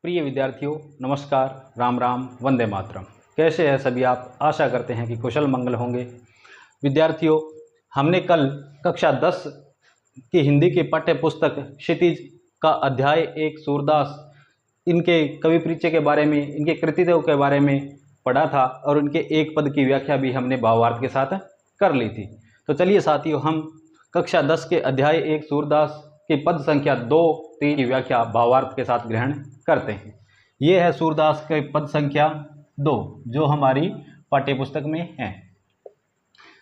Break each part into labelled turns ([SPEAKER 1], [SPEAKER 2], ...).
[SPEAKER 1] प्रिय विद्यार्थियों, नमस्कार, राम राम, वंदे मातरम। कैसे हैं सभी आप? आशा करते हैं कि कुशल मंगल होंगे। विद्यार्थियों, हमने कल कक्षा 10 की हिंदी की पाठ्य पुस्तक क्षितिज का अध्याय 1 सूरदास, इनके कवि परिचय के बारे में, इनके कृतित्व के बारे में पढ़ा था और उनके एक पद की व्याख्या भी हमने भावार्थ के साथ कर ली थी। तो चलिए साथियों, हम कक्षा 10 के अध्याय 1 सूरदास की पद संख्या 2, 3 की व्याख्या भावार्थ के साथ ग्रहण करते हैं। ये है सूरदास के पद संख्या 2 जो हमारी पाठ्य पुस्तक में है।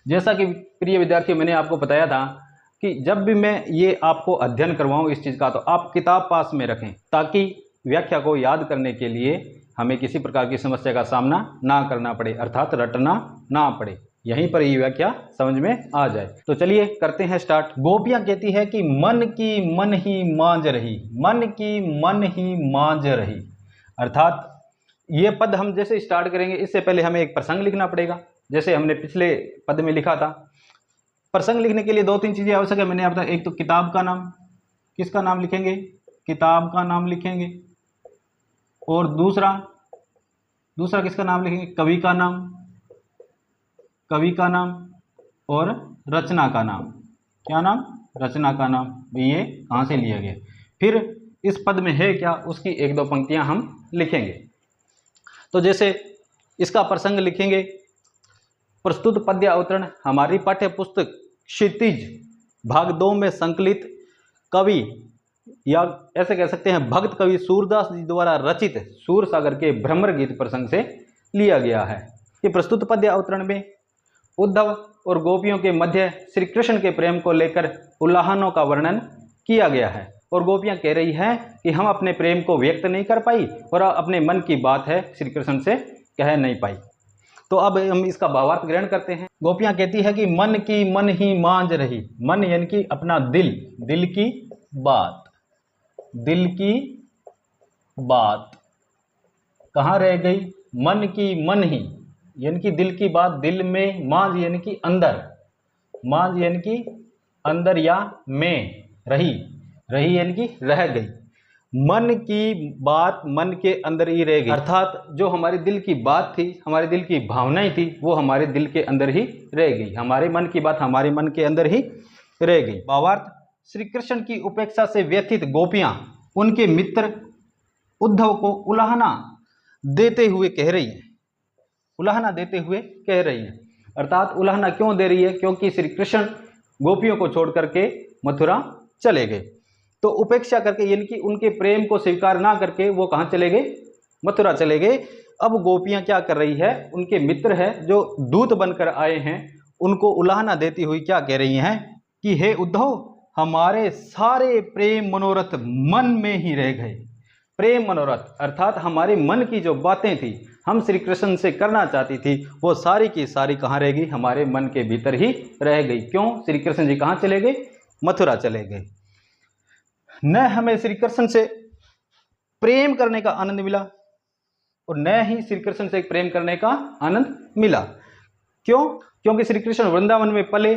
[SPEAKER 1] जैसा कि प्रिय विद्यार्थियों, मैंने आपको बताया था कि जब भी मैं ये आपको अध्ययन करवाऊं इस चीज़ का, तो आप किताब पास में रखें ताकि व्याख्या को याद करने के लिए हमें किसी प्रकार की समस्या का सामना ना करना पड़े, अर्थात रटना ना पड़े। यहीं पर ये व्याख्या समझ में आ जाए। तो चलिए करते हैं स्टार्ट। गोपियां कहती है कि मन की मन ही मांझ रही, मन की मन ही मांझ रही। अर्थात ये पद हम जैसे स्टार्ट करेंगे, इससे पहले हमें एक प्रसंग लिखना पड़ेगा, जैसे हमने पिछले पद में लिखा था। प्रसंग लिखने के लिए 2-3 चीजें आवश्यक है। मैंने आपको एक तो किताब का नाम, किसका नाम लिखेंगे? किताब का नाम लिखेंगे। और दूसरा किसका नाम लिखेंगे? कवि का नाम, कवि का नाम और रचना का नाम। क्या नाम? रचना का नाम। ये कहाँ से लिया गया? फिर इस पद में है क्या, उसकी 1-2 पंक्तियां हम लिखेंगे। तो जैसे इसका प्रसंग लिखेंगे, प्रस्तुत पद्य अवतरण हमारी पाठ्य पुस्तक क्षितिज भाग 2 में संकलित कवि, या ऐसे कह सकते हैं भक्त कवि सूरदास जी द्वारा रचित सूरसागर के भ्रमर गीत प्रसंग से लिया गया है। ये प्रस्तुत पद्य अवतरण में उद्धव और गोपियों के मध्य श्री कृष्ण के प्रेम को लेकर उल्लाहनों का वर्णन किया गया है। और गोपियां कह रही हैं कि हम अपने प्रेम को व्यक्त नहीं कर पाई और अपने मन की बात है श्री कृष्ण से कह नहीं पाई। तो अब हम इसका भावार्थ ग्रहण करते हैं। गोपियां कहती है कि मन की मन ही मांझ रही। मन यानी कि अपना दिल, दिल की बात, दिल की बात कहाँ रह गई? मन की मन ही यानी कि दिल की बात दिल में, मांझ यानी कि अंदर, मांझ यानी कि अंदर या में, रही, रही यानी कि रह गई। मन की बात मन के अंदर ही रह गई, अर्थात जो हमारे दिल की बात थी, हमारे दिल की भावनाएं थी, वो हमारे दिल के अंदर ही रह गई। हमारे मन की बात हमारे मन के अंदर ही रह गई। भावार्थ, श्री कृष्ण की उपेक्षा से व्यथित गोपियां उनके मित्र उद्धव को उलाहना देते हुए कह रही हैं, उलाहना देते हुए कह रही है। अर्थात उलाहना क्यों दे रही है? क्योंकि श्री कृष्ण गोपियों को छोड़ करके मथुरा चले गए। तो उपेक्षा करके यानी कि उनके प्रेम को स्वीकार ना करके वो कहाँ चले गए? मथुरा चले गए। अब गोपियां क्या कर रही है? उनके मित्र है जो दूत बनकर आए हैं, उनको उलाहना देती हुई क्या कह रही हैं कि हे उद्धव, हमारे सारे प्रेम मनोरथ मन में ही रह गए। प्रेम मनोरथ अर्थात हमारे मन की जो बातें थी, हम श्री कृष्ण से करना चाहती थी, वो सारी की सारी कहाँ रह गई? हमारे मन के भीतर ही रह गई। क्यों? श्री कृष्ण जी कहाँ चले गए? मथुरा चले गए। न हमें श्री कृष्ण से प्रेम करने का आनंद मिला और न ही श्री कृष्ण से प्रेम करने का आनंद मिला। क्यों? क्योंकि श्री कृष्ण वृंदावन में पले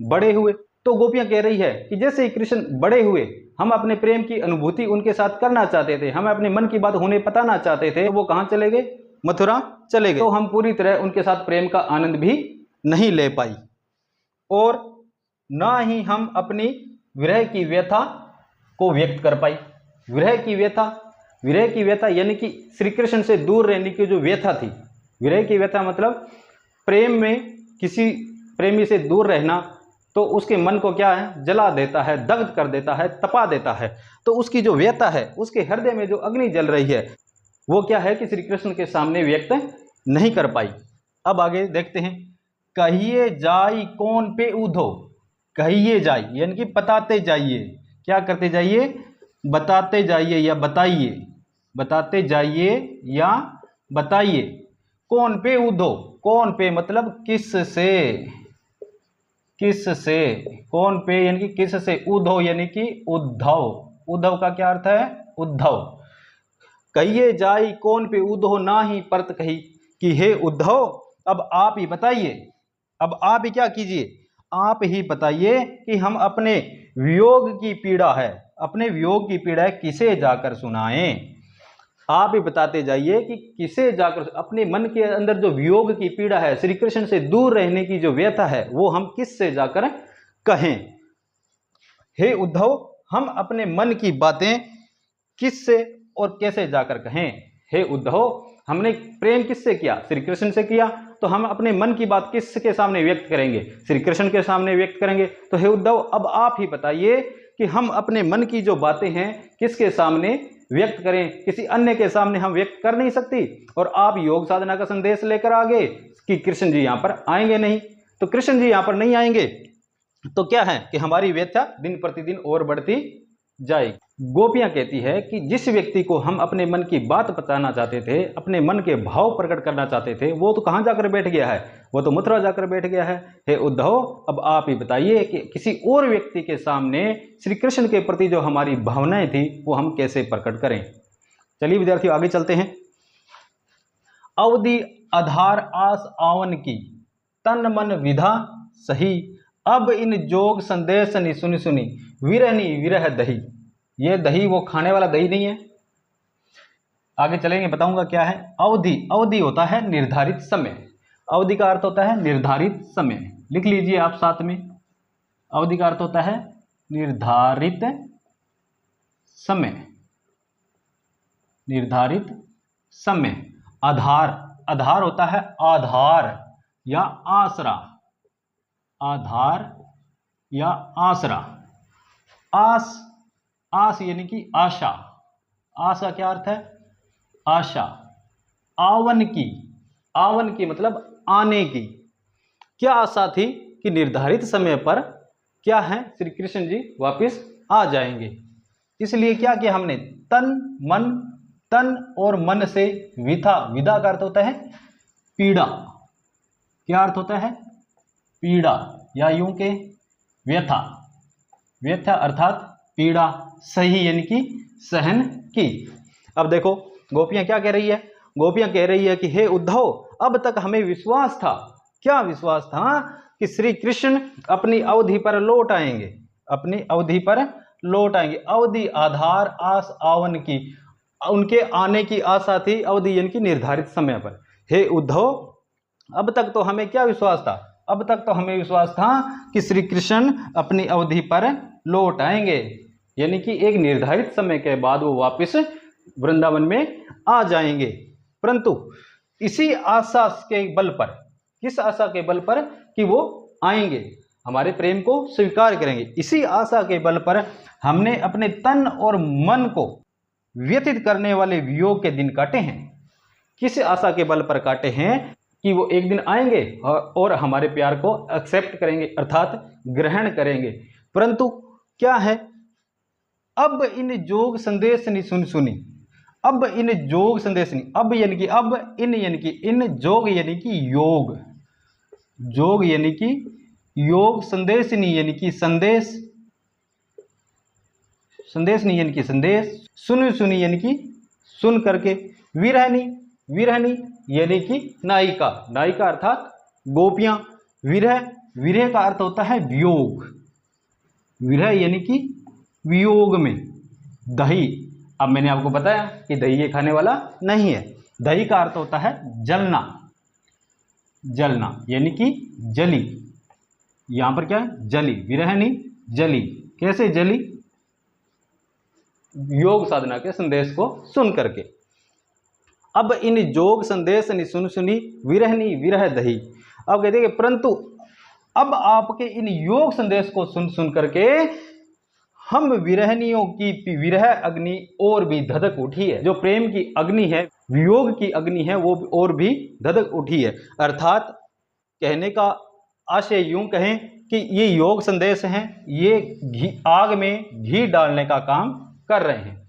[SPEAKER 1] बड़े हुए। तो गोपियां कह रही है कि जैसे ही कृष्ण बड़े हुए, हम अपने प्रेम की अनुभूति उनके साथ करना चाहते थे, हम अपने मन की बात उन्हें बताना चाहते थे, वो कहाँ चले गए? मथुरा चले गए। तो हम पूरी तरह उनके साथ प्रेम का आनंद भी नहीं ले पाई और ना ही हम अपनी विरह की व्यथा को व्यक्त कर पाई। विरह की व्यथा, विरह की व्यथा यानी कि श्री कृष्ण से दूर रहने की जो व्यथा थी। विरह की व्यथा मतलब प्रेम में किसी प्रेमी से दूर रहना, तो उसके मन को क्या है? जला देता है, दग्ध कर देता है, तपा देता है। तो उसकी जो व्यथा है, उसके हृदय में जो अग्नि जल रही है, वो क्या है कि श्री कृष्ण के सामने व्यक्त नहीं कर पाई। अब आगे देखते हैं। कहिए जाई कौन पे उधो, कहिए जाई यानी कि बताते जाइए। क्या करते जाइए? बताते जाइए या बताइए, बताते जाइए या बताइए। कौन पे उधो, कौन पे मतलब किस से, किस से, कौन पे यानी कि किस से, उद्धव यानी कि उद्धव। उद्धव का क्या अर्थ है? उद्धव। कहिए जाई कौन पे उद्धव ना ही परत कही, कि हे उद्धव, अब आप ही बताइए, अब आप ही क्या कीजिए? आप ही बताइए कि हम अपने वियोग की पीड़ा है, अपने वियोग की पीड़ा है किसे जाकर सुनाएं? आप ही बताते जाइए कि किसे जाकर अपने मन के अंदर जो वियोग की पीड़ा है, श्री कृष्ण से दूर रहने की जो व्यथा है, वो हम किससे जाकर कहें। हे उद्धव, हम अपने मन की बातें किससे और कैसे जाकर कहें। हे उद्धव, हमने प्रेम किससे किया? श्री कृष्ण से किया, तो हम अपने मन की बात किसके सामने व्यक्त करेंगे? श्री कृष्ण के सामने व्यक्त करेंगे। तो हे उद्धव, अब आप ही बताइए कि हम अपने मन की जो बातें हैं किसके सामने व्यक्त करें? किसी अन्य के सामने हम व्यक्त कर नहीं सकती। और आप योग साधना का संदेश लेकर आ गए कि कृष्ण जी यहाँ पर आएंगे नहीं, तो कृष्ण जी यहाँ पर नहीं आएंगे तो क्या है कि हमारी व्यथा दिन प्रतिदिन और बढ़ती जाएगी। गोपियां कहती है कि जिस व्यक्ति को हम अपने मन की बात बताना चाहते थे, अपने मन के भाव प्रकट करना चाहते थे, वो तो कहाँ जाकर बैठ गया है? वो तो मथुरा जाकर बैठ गया है। हे उद्धव, अब आप ही बताइए कि किसी और व्यक्ति के सामने श्री कृष्ण के प्रति जो हमारी भावनाएं थी वो हम कैसे प्रकट करें। चलिए विद्यार्थियों, आगे चलते हैं। अवधि आधार आस आवन की, तन मन विधा सही, अब इन जोग संदेश नि सुनी सुनी, विरहनी विरह दही। ये दही वो खाने वाला दही नहीं है, आगे चलेंगे बताऊंगा क्या है। अवधि, अवधि होता है निर्धारित समय। अवधि का अर्थ होता है निर्धारित समय। लिख लीजिए आप साथ में, अवधि का अर्थ होता है निर्धारित समय। निर्धारित समय। आधार, आधार होता है आधार या आसरा। आधार या आसरा। आस, आस यानी कि आशा। आस का क्या अर्थ है? आशा। आवन की, आवन की मतलब आने की। क्या आशा थी कि निर्धारित समय पर क्या है, श्री कृष्ण जी वापस आ जाएंगे। इसलिए क्या किया हमने? तन मन, तन और मन से विधा। विधा का अर्थ होता है पीड़ा। क्या अर्थ होता है? पीड़ा, या यूं के व्यथा। व्यथा अर्थात पीड़ा। सही यानी कि सहन की। अब देखो गोपियां क्या कह रही है? गोपियां कह रही है कि हे उद्धव, अब तक हमें विश्वास था। क्या विश्वास था? कि श्री कृष्ण अपनी अवधि पर लौट आएंगे, अपनी अवधि पर लौट आएंगे। अवधि आधार आस आवन की, उनके आने की आशा थी, अवधि यानी कि निर्धारित समय पर। हे उद्धव, अब तक तो हमें क्या विश्वास था? अब तक तो हमें विश्वास था कि श्री कृष्ण अपनी अवधि पर लौट आएंगे, यानी कि एक निर्धारित समय के बाद वो वापस वृंदावन में आ जाएंगे। परंतु इसी आशा के बल पर, किस आशा के बल पर? कि वो आएंगे, हमारे प्रेम को स्वीकार करेंगे। इसी आशा के बल पर हमने अपने तन और मन को व्यतीत करने वाले वियोग के दिन काटे हैं। किस आशा के बल पर काटे हैं? कि वो एक दिन आएंगे और हमारे प्यार को एक्सेप्ट करेंगे, अर्थात ग्रहण करेंगे। परंतु क्या है? अब इन जोग संदेश नि सुन सुनी। अब इन जोग संदेश नहीं, अब यानी कि अब, इन यानी कि इन, जोग यानी कि योग। जोग यानी कि योग, संदेश नहीं यानी कि संदेश, संदेश नहीं यानी कि संदेश, सुनी सुनी यानी कि सुन करके, विरहनी, विरहनी यानी कि नायिका। नायिका अर्थात गोपियां। विरह, विरह का अर्थ होता है वियोग। विरह यानी कि वियोग में। दही, अब मैंने आपको बताया कि दही ये खाने वाला नहीं है। दही का अर्थ होता है जलना। जलना यानी कि जली। यहां पर क्या है? जली। विरहनी जली। कैसे जली? योग साधना के संदेश को सुन करके। अब इन जोग संदेश नि सुन सुनी, विरहनी विरह दही। अब कहते हैं परंतु अब आपके इन योग संदेश को सुन सुन करके हम विरहनियों की विरह अग्नि और भी धधक उठी है। जो प्रेम की अग्नि है, वियोग की अग्नि है, वो और भी धधक उठी है। अर्थात कहने का आशय यूं कहें कि ये योग संदेश हैं, ये आग में घी डालने का काम कर रहे हैं।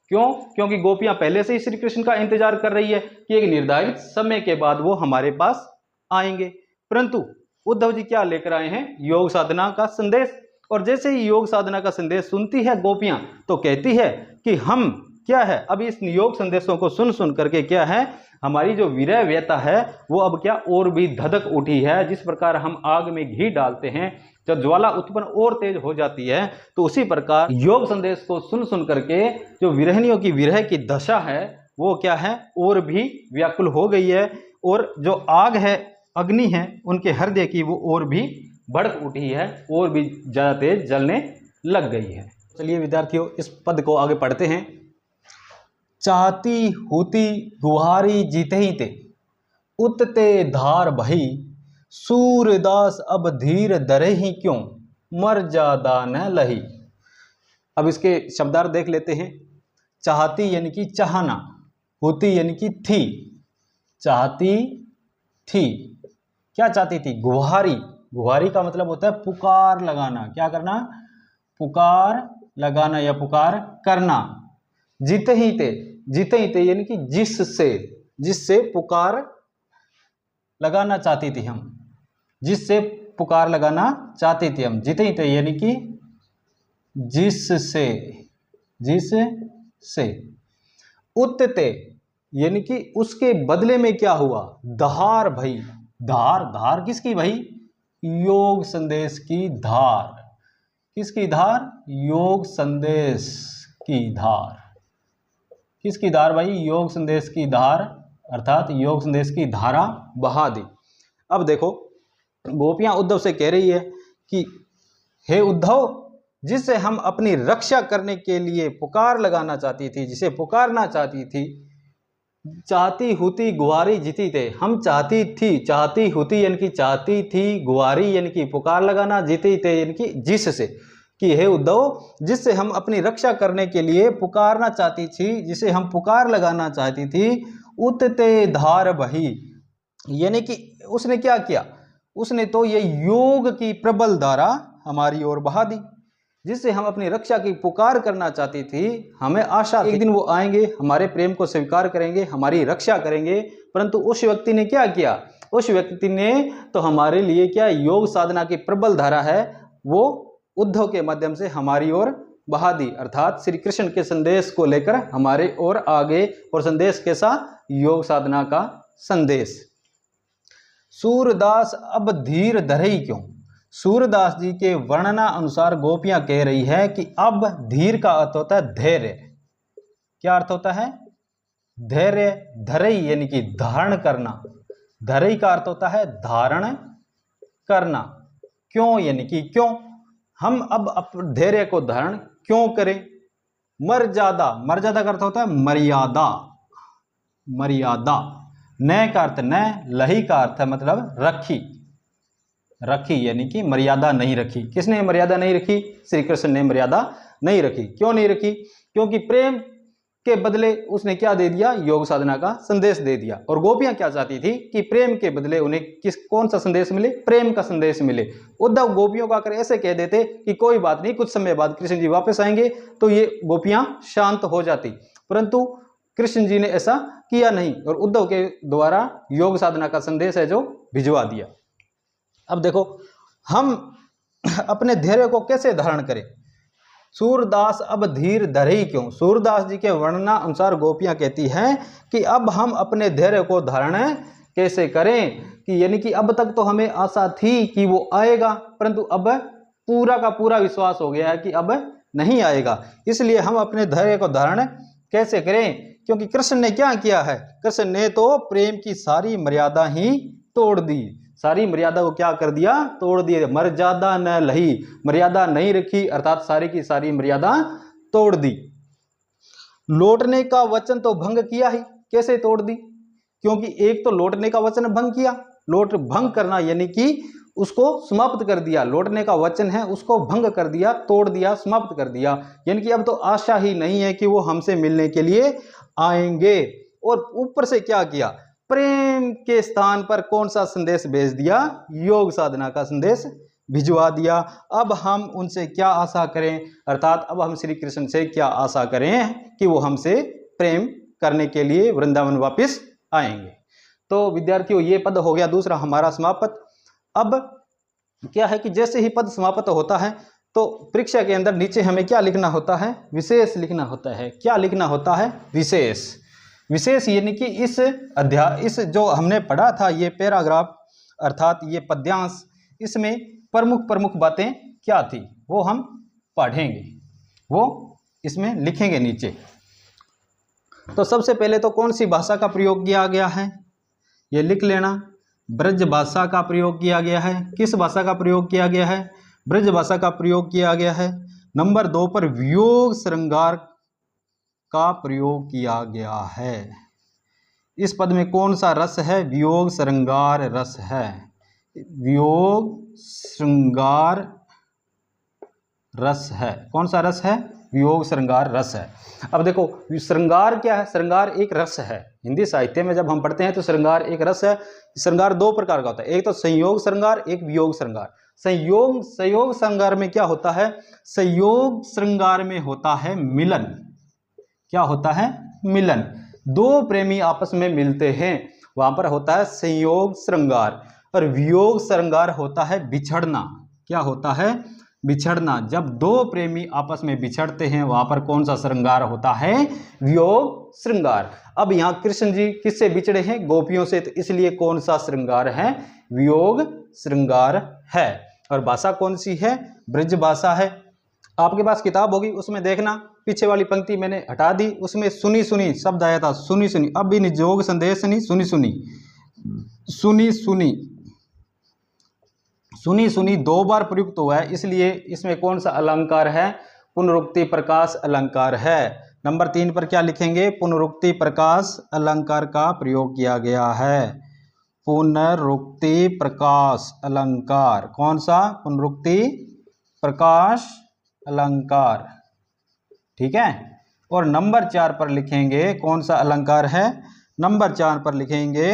[SPEAKER 1] क्यों? क्योंकि गोपियां पहले से ही श्री कृष्ण का इंतजार कर रही है कि एक निर्धारित समय के बाद वो हमारे पास आएंगे। परंतु उद्धव जी क्या लेकर आए हैं? योग साधना का संदेश। और जैसे ही योग साधना का संदेश सुनती है गोपियां, तो कहती है कि हम क्या है, अब इस योग संदेशों को सुन सुन करके क्या है, हमारी जो विरह व्यथा है वो अब क्या और भी धधक उठी है। जिस प्रकार हम आग में घी डालते हैं, जब ज्वाला उत्पन्न और तेज हो जाती है, तो उसी प्रकार योग संदेश को सुन सुन करके जो विरहनियों की विरह की दशा है वो क्या है, और भी व्याकुल हो गई है, और जो आग है, अग्नि है उनके हृदय की, वो और भी भड़क उठी है, और भी ज़्यादा तेज जलने लग गई है। चलिए विद्यार्थियों, इस पद को आगे पढ़ते हैं। चाहती होती गुहारी जीते ही ते, उतते धार भई, सूरदास अब धीर दरहि क्यों, मर जादा न लही। अब इसके शब्दार्थ देख लेते हैं। चाहती यानी कि चाहना, होती यानी कि थी, चाहती थी, क्या चाहती थी, गुहारी, गुहारी का मतलब होता है पुकार लगाना, क्या करना, पुकार लगाना या पुकार करना। जीते ही थे, जीते ही थे यानी कि जिससे, जिससे पुकार लगाना चाहती थी हम, जिससे पुकार लगाना चाहती थी हम। जीते ही थे यानी कि जिससे, जिससे। उत्ते यानी कि उसके बदले में क्या हुआ, धार भई, धार, धार किसकी भाई, योग संदेश की धार, किसकी धार, योग संदेश की धार, किसकी धार भाई, योग संदेश की धार, अर्थात योग संदेश की धारा बहा दी। अब देखो गोपियां उद्धव से कह रही है कि हे उद्धव, जिससे हम अपनी रक्षा करने के लिए पुकार लगाना चाहती थी, जिसे पुकारना चाहती थी, चाहती होती गुहारी जीती थे, हम चाहती थी, चाहती होती यानी कि चाहती थी, गुहारी यानी कि पुकार लगाना, जीती थे यानी कि जिससे, कि हे उद्धव, जिससे हम अपनी रक्षा करने के लिए पुकारना चाहती थी, जिसे हम पुकार लगाना चाहती थी, उतते धार बही, यानी कि उसने क्या किया, उसने तो ये योग की प्रबल धारा हमारी ओर बहा दी, जिससे हम अपनी रक्षा की पुकार करना चाहती थी। हमें आशा एक दिन वो आएंगे, हमारे प्रेम को स्वीकार करेंगे, हमारी रक्षा करेंगे, परंतु उस व्यक्ति ने क्या किया, उस व्यक्ति ने तो हमारे लिए क्या, योग साधना की प्रबल धारा है वो उद्धव के माध्यम से हमारी ओर बहा दी, अर्थात श्री कृष्ण के संदेश को लेकर हमारे ओर आगे, और संदेश कैसा, योग साधना का संदेश। सूरदास अब धीर धरई क्यों, सूरदास जी के वर्णना अनुसार गोपियां कह रही है कि अब धीर का अर्थ होता है धैर्य, क्या अर्थ होता है, धैर्य, धरई यानी कि धारण करना, धरई का अर्थ होता है धारण करना, क्यों यानी कि क्यों, हम अब धैर्य को धारण क्यों करें। मर्यादा, मर्यादा का अर्थ होता है मर्यादा, मर्यादा, न का अर्थ न, लही का अर्थ है मतलब रखी, रखी यानी कि मर्यादा नहीं रखी। किसने मर्यादा नहीं रखी, श्री कृष्ण ने मर्यादा नहीं रखी। क्यों नहीं रखी, क्योंकि प्रेम के बदले उसने क्या दे दिया, योग साधना का संदेश दे दिया। और गोपियां क्या चाहती थी कि प्रेम के बदले उन्हें कौन सा संदेश मिले, प्रेम का संदेश मिले। उद्धव गोपियों को आकर ऐसे कह देते कि कोई बात नहीं, कुछ समय बाद कृष्ण जी वापस आएंगे, तो ये गोपियां शांत हो जाती, परंतु कृष्ण जी ने ऐसा किया नहीं, और उद्धव के द्वारा योग साधना का संदेश है जो भिजवा दिया। अब देखो हम अपने धैर्य को कैसे धारण करें। सूरदास अब धीर धरई क्यों, सूरदास जी के वर्णना अनुसार गोपियां कहती हैं कि अब हम अपने धैर्य को धारण कैसे करें, कि यानी कि अब तक तो हमें आशा थी कि वो आएगा, परंतु अब पूरा का पूरा विश्वास हो गया है कि अब नहीं आएगा, इसलिए हम अपने धैर्य को धारण कैसे करें। क्योंकि कृष्ण ने क्या किया है, कृष्ण ने तो प्रेम की सारी मर्यादा ही तोड़ दी, सारी मर्यादा को क्या कर दिया, तोड़ दिए। मर्यादा न लही, मर्यादा नहीं रखी, अर्थात सारी की सारी मर्यादा तोड़ दी। लौटने का वचन तो भंग किया ही, कैसे तोड़ दी, क्योंकि एक तो लौटने का वचन भंग किया, लौट भंग करना यानी कि उसको समाप्त कर दिया, लौटने का वचन है उसको भंग कर दिया, तोड़ दिया, समाप्त कर दिया, यानी कि अब तो आशा ही नहीं है कि वो हमसे मिलने के लिए आएंगे। और ऊपर से क्या किया, प्रेम के स्थान पर कौन सा संदेश भेज दिया, योग साधना का संदेश भिजवा दिया। अब हम उनसे क्या आशा करें, अर्थात अब हम श्री कृष्ण से क्या आशा करें कि वो हमसे प्रेम करने के लिए वृंदावन वापस आएंगे। तो विद्यार्थियों ये पद हो गया दूसरा हमारा समाप्त। अब क्या है कि जैसे ही पद समाप्त होता है तो परीक्षा के अंदर नीचे हमें क्या लिखना होता है, विशेष लिखना होता है। क्या लिखना होता है, विशेष। विशेष यानी कि इस अध्याय, इस जो हमने पढ़ा था ये पैराग्राफ अर्थात ये पद्यांश, इसमें प्रमुख प्रमुख बातें क्या थी वो हम पढ़ेंगे, वो इसमें लिखेंगे नीचे। तो सबसे पहले तो कौन सी भाषा का प्रयोग किया गया है, ये लिख लेना। ब्रज भाषा का प्रयोग किया गया है। किस भाषा का प्रयोग किया गया है? ब्रज भाषा का प्रयोग किया गया है। नंबर 2 पर वियोग श्रृंगार का प्रयोग किया गया है। इस पद में कौन सा रस है? वियोग श्रृंगार रस है। वियोग श्रृंगार रस है। कौन सा रस है? वियोग श्रृंगार रस है। अब देखो श्रृंगार क्या है? श्रृंगार एक रस है। हिंदी साहित्य में जब हम पढ़ते हैं तो श्रृंगार एक रस है। श्रृंगार दो प्रकार का होता है, एक तो संयोग श्रृंगार, एक वियोग श्रृंगार। संयोग श्रृंगार में क्या होता है? संयोग श्रृंगार में होता है मिलन। क्या होता है? मिलन। दो प्रेमी आपस में मिलते हैं, वहां पर होता है संयोग श्रृंगार। और वियोग श्रृंगार होता है बिछड़ना। क्या होता है? बिछड़ना। जब दो प्रेमी आपस में बिछड़ते हैं वहां पर कौन सा श्रृंगार होता है? वियोग श्रृंगार। अब यहाँ कृष्ण जी किससे बिछड़े हैं? गोपियों से, तो इसलिए कौन सा श्रृंगार है? वियोग श्रृंगार है। और भाषा कौन सी है? ब्रज भाषा है। आपके पास किताब होगी, उसमें देखना, पीछे वाली पंक्ति मैंने हटा दी, उसमें सुनी सुनी शब्द आया था, सुनी सुनी। अब भी निजोग संदेश नहीं, सुनी सुनी, सुनी सुनी, सुनी सुनी दो बार प्रयुक्त हुआ है, इसलिए इसमें कौन सा अलंकार है? पुनरुक्ति प्रकाश अलंकार है। नंबर 3 पर क्या लिखेंगे? पुनरुक्ति प्रकाश अलंकार का प्रयोग किया गया है। पुनरुक्ति प्रकाश अलंकार। कौन सा? पुनरुक्ति प्रकाश अलंकार। ठीक है। और नंबर 4 पर लिखेंगे कौन सा अलंकार है? नंबर 4 पर लिखेंगे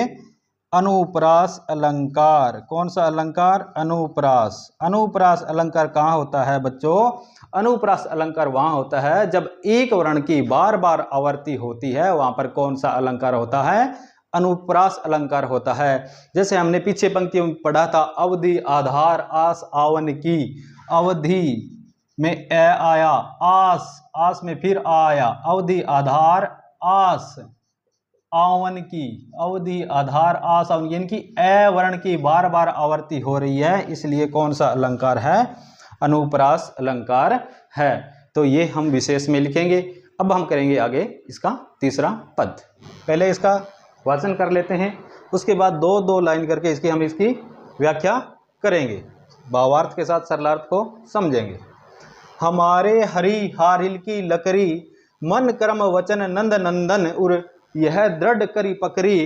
[SPEAKER 1] अनुप्रास अलंकार। कौन सा अलंकार? अनुप्रास। अनुप्रास अलंकार कहाँ होता है बच्चों? अनुप्रास अलंकार वहां होता है जब एक वर्ण की बार बार आवर्ती होती है, वहां पर कौन सा अलंकार होता है? अनुप्रास अलंकार होता है। जैसे हमने पीछे पंक्ति में पढ़ा था, अवधि आधार आस आवन की। अवधि में ए आया, आस, आस में फिर आया, अवधि आधार आस आवन की। अवधि आधार आस आवन, यानी कि ए वर्ण की बार बार आवर्ती हो रही है, इसलिए कौन सा अलंकार है? अनुप्रास अलंकार है। तो ये हम विशेष में लिखेंगे। अब हम करेंगे आगे इसका तीसरा पद। पहले इसका वाचन कर लेते हैं, उसके बाद दो दो लाइन करके हम इसकी व्याख्या करेंगे, भावार्थ के साथ सरलार्थ को समझेंगे। हमारे हरि हारिल की लकड़ी, मन कर्म वचन नंद नंदन उर, यह दृढ़ करी पकड़ी,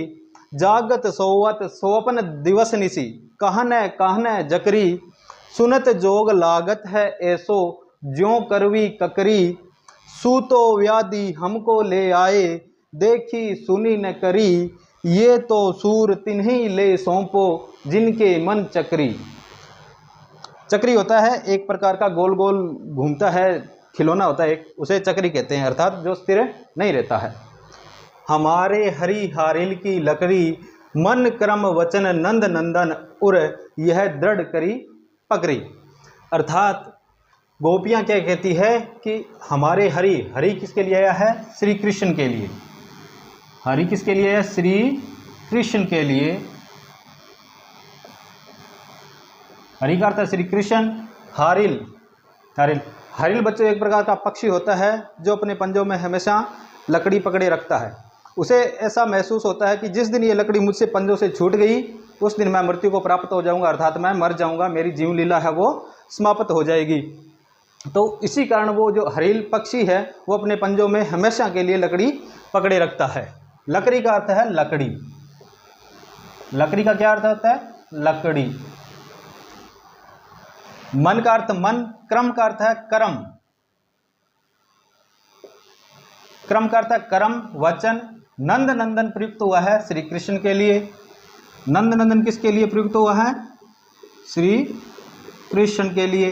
[SPEAKER 1] जागत सोवत सोपन दिवस निसी, कहने कहने जकरी, सुनत जोग लागत है ऐसो, ज्यों करवी ककरी, सूतो व्याधि हमको ले आए, देखी सुनी न करी, ये तो सूर तिन्हीं ले सौंपो, जिनके मन चक्री। चक्री होता है एक प्रकार का गोल गोल घूमता है खिलौना होता है एक, उसे चक्री कहते हैं, अर्थात जो स्थिर नहीं रहता है। हमारे हरि हारिल की लकड़ी, मन क्रम वचन नंद नंदन उर, यह दृढ़ करी पकड़ी। अर्थात गोपियाँ क्या कहती है कि हमारे हरि, हरि किसके लिए आया है? श्री कृष्ण के लिए। हरि किसके लिए है? श्री कृष्ण के लिए। हरि का अर्थ है श्री कृष्ण। हारिल, हारिल, हारिल बच्चों एक प्रकार का पक्षी होता है जो अपने पंजों में हमेशा लकड़ी पकड़े रखता है। उसे ऐसा महसूस होता है कि जिस दिन ये लकड़ी मुझसे पंजों से छूट गई उस दिन मैं मृत्यु को प्राप्त हो जाऊंगा, अर्थात मैं मर जाऊंगा, मेरी जीव लीला है वो समाप्त हो जाएगी। तो इसी कारण वो जो हरिल पक्षी है वो अपने पंजों में हमेशा के लिए लकड़ी पकड़े रखता है। लकड़ी का अर्थ है लकड़ी। लकड़ी का क्या अर्थ होता है? लकड़ी। मन का अर्थ मन, क्रम का अर्थ है कर्म, क्रम का अर्थ है कर्म, वचन। नंद नंदन प्रयुक्त हुआ है श्री कृष्ण के लिए। नंद नंदन किसके लिए प्रयुक्त हुआ है? श्री कृष्ण के लिए।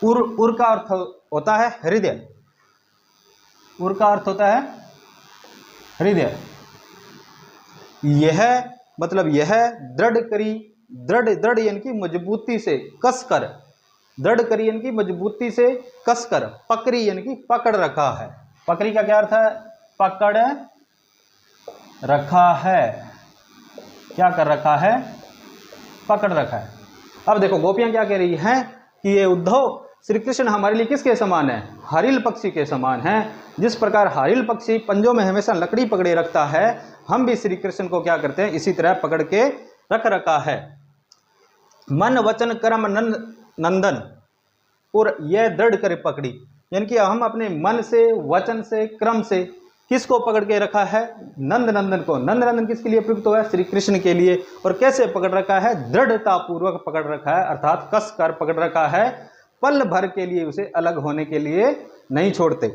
[SPEAKER 1] उर, उर का अर्थ होता है हृदय। उर का अर्थ होता है हृदय। यह मतलब यह दृढ़ करी, दृढ़, दृढ़ यानी कि मजबूती से कसकर, दृढ़ करी यानी कि मजबूती से कसकर, पकड़ी यानी कि पकड़ रखा है। पकड़ी का क्या अर्थ है? पकड़ रखा है। क्या कर रखा है? पकड़ रखा है। अब देखो गोपियां क्या कह रही हैं कि ये उद्धव, श्री कृष्ण हमारे लिए किसके समान है? हरिल पक्षी के समान है। जिस प्रकार हरिल पक्षी पंजों में हमेशा लकड़ी पकड़े रखता है, हम भी श्री कृष्ण को क्या करते हैं, इसी तरह पकड़ के रख रखा है। मन वचन कर्म नंदन और यह दृढ़ कर पकड़ी, यानी कि हम अपने मन से, वचन से, क्रम से किसको पकड़ के रखा है? नंद नंदन को। नंद नंदन किसके लिए प्रयुक्त हुआ है? श्री कृष्ण के लिए। और कैसे पकड़ रखा है? दृढ़ता पूर्वक पकड़ रखा है, अर्थात कस कर पकड़ रखा है, पल भर के लिए उसे अलग होने के लिए नहीं छोड़ते।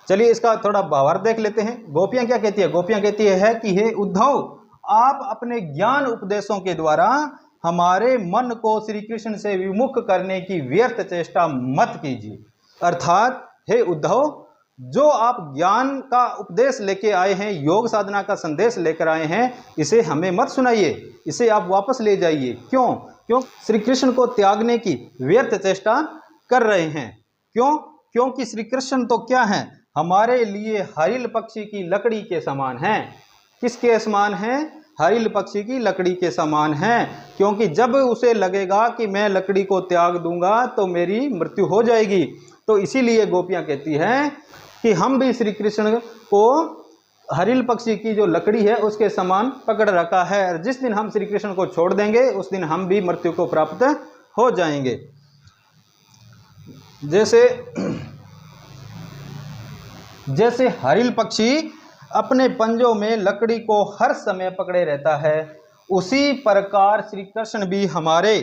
[SPEAKER 1] चलिए इसका थोड़ा भावार्थ देख लेते हैं। गोपियां क्या कहती है? गोपियां कहती है कि हे उद्धव, आप अपने ज्ञान उपदेशों के द्वारा हमारे मन को श्री कृष्ण से विमुख करने की व्यर्थ चेष्टा मत कीजिए। अर्थात हे उद्धव, जो आप ज्ञान का उपदेश लेके आए हैं, योग साधना का संदेश लेकर आए हैं, इसे हमें मत सुनाइए, इसे आप वापस ले जाइए। क्यों श्री कृष्ण को त्यागने की व्यर्थ चेष्टा कर रहे हैं? क्योंकि श्री कृष्ण तो क्या है? हमारे लिए हरिल पक्षी की लकड़ी के समान हैं। किसके समान हैं? हरिल पक्षी की लकड़ी के समान हैं। क्योंकि जब उसे लगेगा कि मैं लकड़ी को त्याग दूंगा तो मेरी मृत्यु हो जाएगी, तो इसीलिए गोपियां कहती हैं कि हम भी श्री कृष्ण को हरिल पक्षी की जो लकड़ी है उसके समान पकड़ रखा है। जिस दिन हम श्री कृष्ण को छोड़ देंगे उस दिन हम भी मृत्यु को प्राप्त हो जाएंगे। जैसे हरिल पक्षी अपने पंजों में लकड़ी को हर समय पकड़े रहता है, उसी प्रकार श्री कृष्ण भी हमारे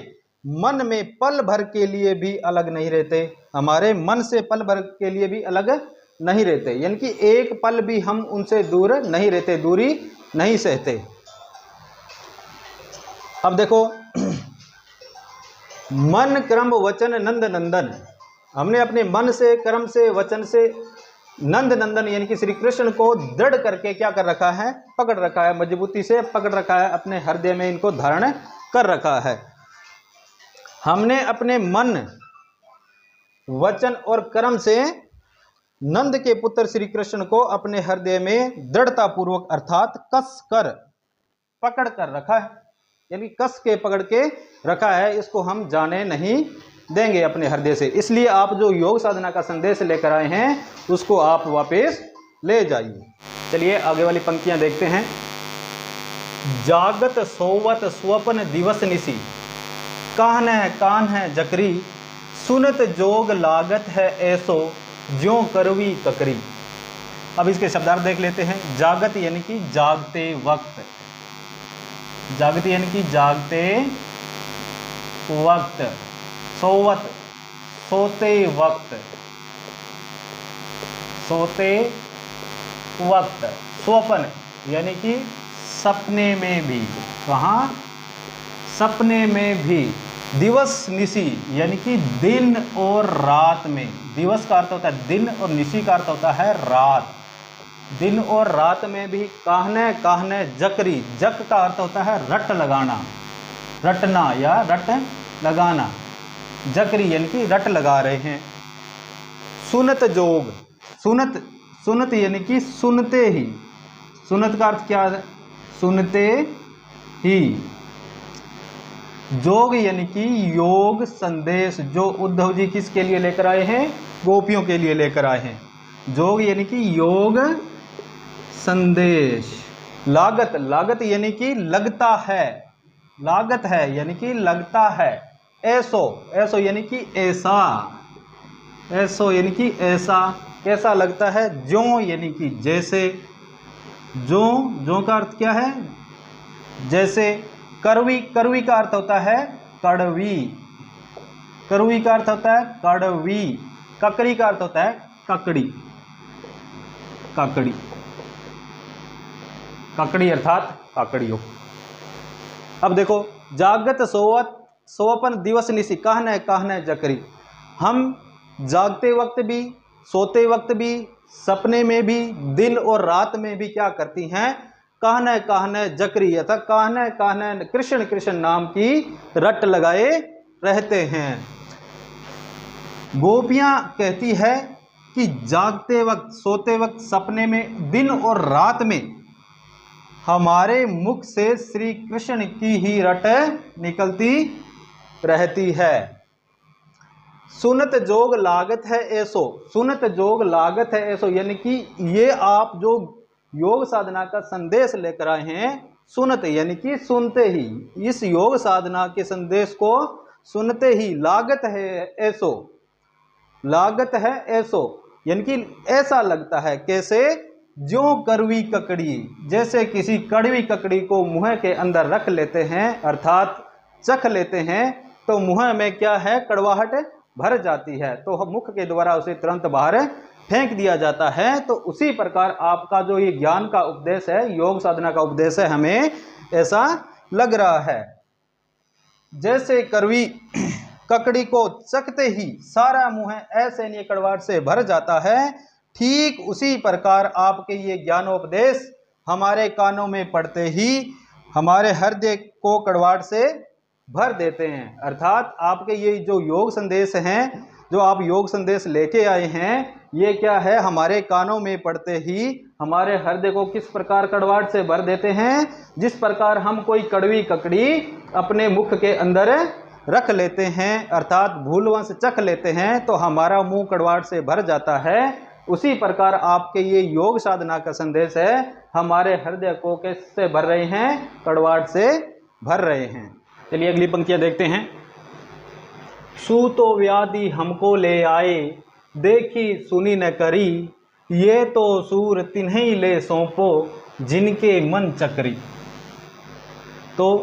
[SPEAKER 1] मन में पल भर के लिए भी अलग नहीं रहते। हमारे मन से पल भर के लिए भी अलग नहीं रहते, यानी कि एक पल भी हम उनसे दूर नहीं रहते, दूरी नहीं सहते। अब देखो, मन क्रम वचन नंद नंदन, हमने अपने मन से, कर्म से, वचन से नंद नंदन यानी कि श्री कृष्ण को दृढ़ करके क्या कर रखा है? पकड़ रखा है, मजबूती से पकड़ रखा है, अपने हृदय में इनको धारण कर रखा है। हमने अपने मन, वचन और कर्म से नंद के पुत्र श्री कृष्ण को अपने हृदय में दृढ़ता पूर्वक अर्थात कस कर पकड़ कर रखा है, यानी कस के पकड़ के रखा है। इसको हम जाने नहीं देंगे अपने हृदय से। इसलिए आप जो योग साधना का संदेश लेकर आए हैं उसको आप वापस ले जाइए। चलिए आगे वाली पंक्तियां देखते हैं। जागत सोवत स्वप्न दिवस निसी, कान है जकरी, सुनत जोग लागत है ऐसो, ज्यों करवी ककरी। अब इसके शब्दार्थ देख लेते हैं। जागत यानी कि जागते वक्त, जागत यानी कि जागते वक्त, सोवत सोते वक्त, सोते वक्त, स्वप्न यानी कि सपने में भी, कहाँ? सपने में भी, दिवस निसी यानी कि दिन और रात में। दिवस का अर्थ होता है दिन और निसी का अर्थ होता है रात। दिन और रात में भी काहने जकरी, जक का अर्थ होता है रट लगाना, रटना या रट लगाना। जकरी यानी कि रट लगा रहे हैं। सुनत जोग, सुनत यानी कि सुनते ही, सुनत का अर्थ क्या है? सुनते ही। जोग यानी कि योग संदेश, जो उद्धव जी किसके लिए लेकर आए हैं? गोपियों के लिए लेकर आए हैं। जोग यानी कि योग संदेश। लागत, लागत यानी कि लगता है, लागत है यानी कि लगता है। ऐसो, ऐसो यानी कि ऐसा, ऐसो यानी कि ऐसा, कैसा लगता है? ज्यों यानी कि जैसे, ज्यों का अर्थ क्या है? जैसे। करवी, करवी का अर्थ होता है कड़वी, करवी का अर्थ होता है कड़वी। ककड़ी का अर्थ होता है ककड़ी, काकड़ी, काकड़ी अर्थात काकड़ियों। अब देखो, जागत सोवत सोपन दिवस निसी, कहने जकरी। हम जागते वक्त भी, सोते वक्त भी, सपने में भी, दिन और रात में भी क्या करती हैं? कहने जकरी, अर्थात कहने कृष्ण कृष्ण नाम की रट लगाए रहते हैं। गोपियां कहती है कि जागते वक्त, सोते वक्त, सपने में, दिन और रात में हमारे मुख से श्री कृष्ण की ही रट निकलती रहती है। सुनत जोग लागत है ऐसो, सुनत जोग लागत है ऐसो, यानी कि ये आप जो योग साधना का संदेश लेकर आए हैं, सुनत यानी कि सुनते ही, इस योग साधना के संदेश को सुनते ही लागत है ऐसो, लागत है ऐसो यानी कि ऐसा लगता है, कैसे, ज्यों कड़वी ककड़ी, जैसे किसी कड़वी ककड़ी को मुंह के अंदर रख लेते हैं अर्थात चख लेते हैं तो मुंह में क्या है, कड़वाहट भर जाती है, तो मुख के द्वारा उसे तुरंत बाहर फेंक दिया जाता है। तो उसी प्रकार आपका जो ये ज्ञान का उपदेश है, योग साधना का उपदेश है, हमें ऐसा लग रहा है। जैसे कड़वी ककड़ी को चखते ही सारा मुंह ऐसे नहीं कड़वाहट से भर जाता है, ठीक उसी प्रकार आपके ये ज्ञानोपदेश हमारे कानों में पड़ते ही हमारे हृदय को कड़वाहट से भर देते हैं। अर्थात आपके ये जो योग संदेश हैं, जो आप योग संदेश लेके आए हैं, ये क्या है, हमारे कानों में पड़ते ही हमारे हृदय को किस प्रकार कड़वाहट से भर देते हैं। जिस प्रकार हम कोई कड़वी ककड़ी अपने मुख के अंदर रख लेते हैं अर्थात भूलवश चख लेते हैं तो हमारा मुंह कड़वाहट से भर जाता है, उसी प्रकार आपके ये योग साधना का संदेश है, हमारे हृदय को कैसे भर रहे हैं, कड़वाहट से भर रहे हैं। चलिए अगली पंक्तियां देखते हैं। सूतो व्याधि हमको ले आए, देखी सुनी न करी, ये तो सूर तिन्हीं ले सौंपो, जिनके मन चक्री। तो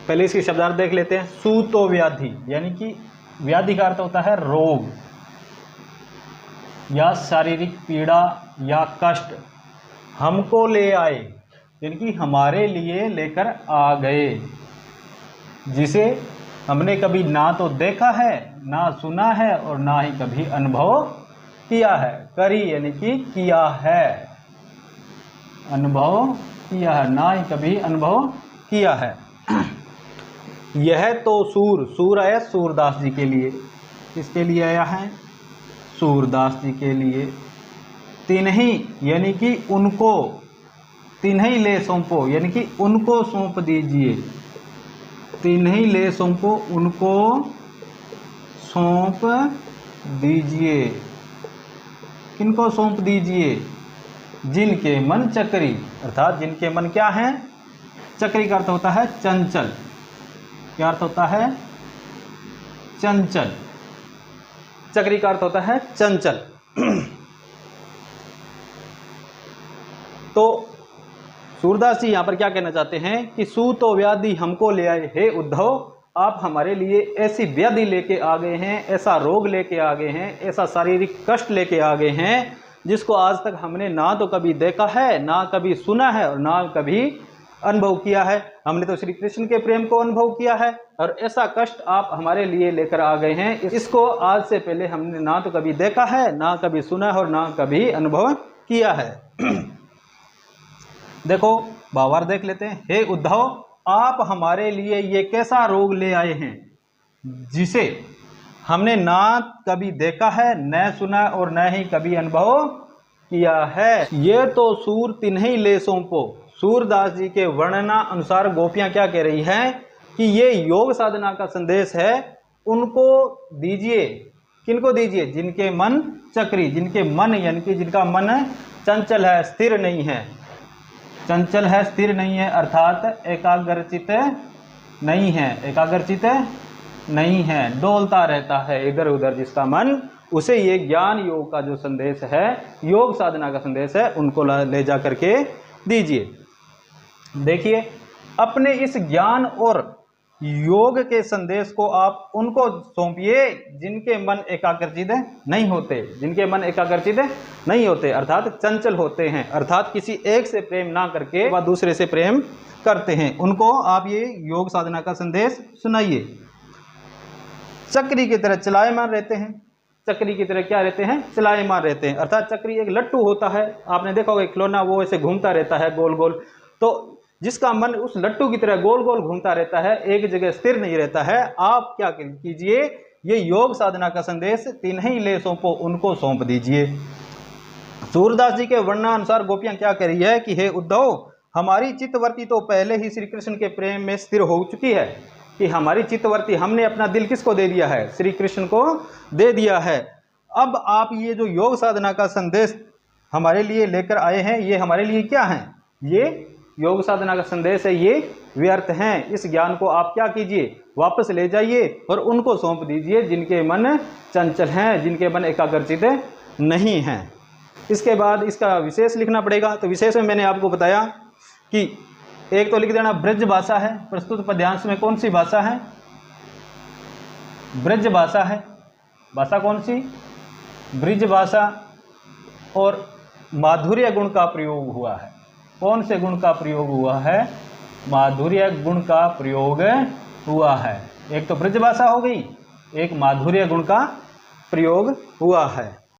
[SPEAKER 1] पहले इसके शब्दार्थ देख लेते हैं। सूतो व्याधि यानी कि व्याधि का अर्थ होता है रोग या शारीरिक पीड़ा या कष्ट। हमको ले आए यानी कि हमारे लिए लेकर आ गए, जिसे हमने कभी ना तो देखा है, ना सुना है और ना ही कभी अनुभव किया है। करी यानी कि किया है, अनुभव किया है, ना ही कभी अनुभव किया है। यह तो सूर, सूर आया सूरदास जी के लिए, किसके लिए आया है, सूरदास जी के लिए। तिन्हीं यानी कि उनको, तिन्हीं ले सौंपो यानी कि उनको सौंप दीजिए, तिन्हीं ले सौंपो उनको सौंप दीजिए। किनको सौंप दीजिए, जिनके मन चक्री, अर्थात जिनके मन क्या है, चक्री का अर्थ होता है चंचल। क्या अर्थ होता है, चंचल। चक्री का अर्थ होता है चंचल। तो सूरदास जी यहाँ पर क्या कहना चाहते हैं कि सूतो व्याधि हमको ले आए, हे उद्धव आप हमारे लिए ऐसी व्याधि लेके आ गए हैं, ऐसा रोग लेके आ गए हैं, ऐसा शारीरिक कष्ट लेके आ गए हैं जिसको आज तक हमने ना तो कभी देखा है, ना कभी सुना है और ना कभी अनुभव किया है। हमने तो श्री कृष्ण के प्रेम को अनुभव किया है और ऐसा कष्ट आप हमारे लिए लेकर आ गए हैं, इसको आज से पहले हमने ना तो कभी देखा है, ना कभी सुना है और ना कभी अनुभव किया है। देखो भावार्थ देख लेते हैं। हे उद्धव आप हमारे लिए ये कैसा रोग ले आए हैं जिसे हमने ना कभी देखा है, न सुना और न ही कभी अनुभव किया है। ये तो सूर तिन्हीं ले सौंपो। सूरदास जी के वर्णना अनुसार गोपियां क्या कह रही हैं कि ये योग साधना का संदेश है, उनको दीजिए। किनको दीजिए, जिनके मन चक्री, जिनके मन यानी कि जिनका मन चंचल है, स्थिर नहीं है, चंचल है, स्थिर नहीं है, अर्थात एकाग्रचित नहीं है, एकाग्रचित नहीं है, डोलता रहता है इधर उधर जिसका मन, उसे ये ज्ञान योग का जो संदेश है, योग साधना का संदेश है, उनको ले जा करके दीजिए। देखिए अपने इस ज्ञान और योग के संदेश को आप उनको सौंपिए जिनके मन एकाग्रचित नहीं होते, जिनके मन एकाग्रचित नहीं होते अर्थात चंचल होते हैं, अर्थात किसी एक से प्रेम ना करके वह दूसरे से प्रेम करते हैं, उनको आप ये योग साधना का संदेश सुनाइए। चक्री की तरह चलायमान रहते हैं, चक्री की तरह क्या रहते हैं, चलायमान रहते हैं, अर्थात चक्री एक लट्टू होता है, आपने देखा होगा खिलौना, वो ऐसे घूमता रहता है गोल गोल, तो जिसका मन उस लट्टू की तरह गोल गोल घूमता रहता है, एक जगह स्थिर नहीं रहता है। आप क्या कीजिए, ये योग साधना का संदेश तिन्हीं ले सौंपो, उनको सौंप दीजिए। सूरदास जी के वर्णनानुसार गोपियां क्या कह रही है कि हे उद्धव हमारी चित्तवृत्ति तो पहले ही श्री कृष्ण के प्रेम में स्थिर हो चुकी है, कि हमारी चित्तवृत्ति, हमने अपना दिल किसको दे दिया है? श्री कृष्ण को दे दिया है। अब आप ये जो योग साधना का संदेश हमारे लिए लेकर आए हैं, ये हमारे लिए क्या है? ये योग साधना का संदेश है, ये व्यर्थ हैं। इस ज्ञान को आप क्या कीजिए? वापस ले जाइए और उनको सौंप दीजिए जिनके मन चंचल हैं, जिनके मन एकाग्रचित नहीं हैं। इसके बाद इसका विशेष लिखना पड़ेगा। तो विशेष में मैंने आपको बताया कि एक तो लिख देना ब्रज भाषा है। प्रस्तुत पद्यांश में कौन सी भाषा है? ब्रज भाषा है। भाषा कौन सी? ब्रज भाषा। और माधुर्य गुण का प्रयोग हुआ है। कौन से गुण का प्रयोग हुआ है? माधुर्य गुण का प्रयोग हुआ है। एक तो ब्रज भाषा हो गई, एक माधुर्य गुण का प्रयोग हुआ है।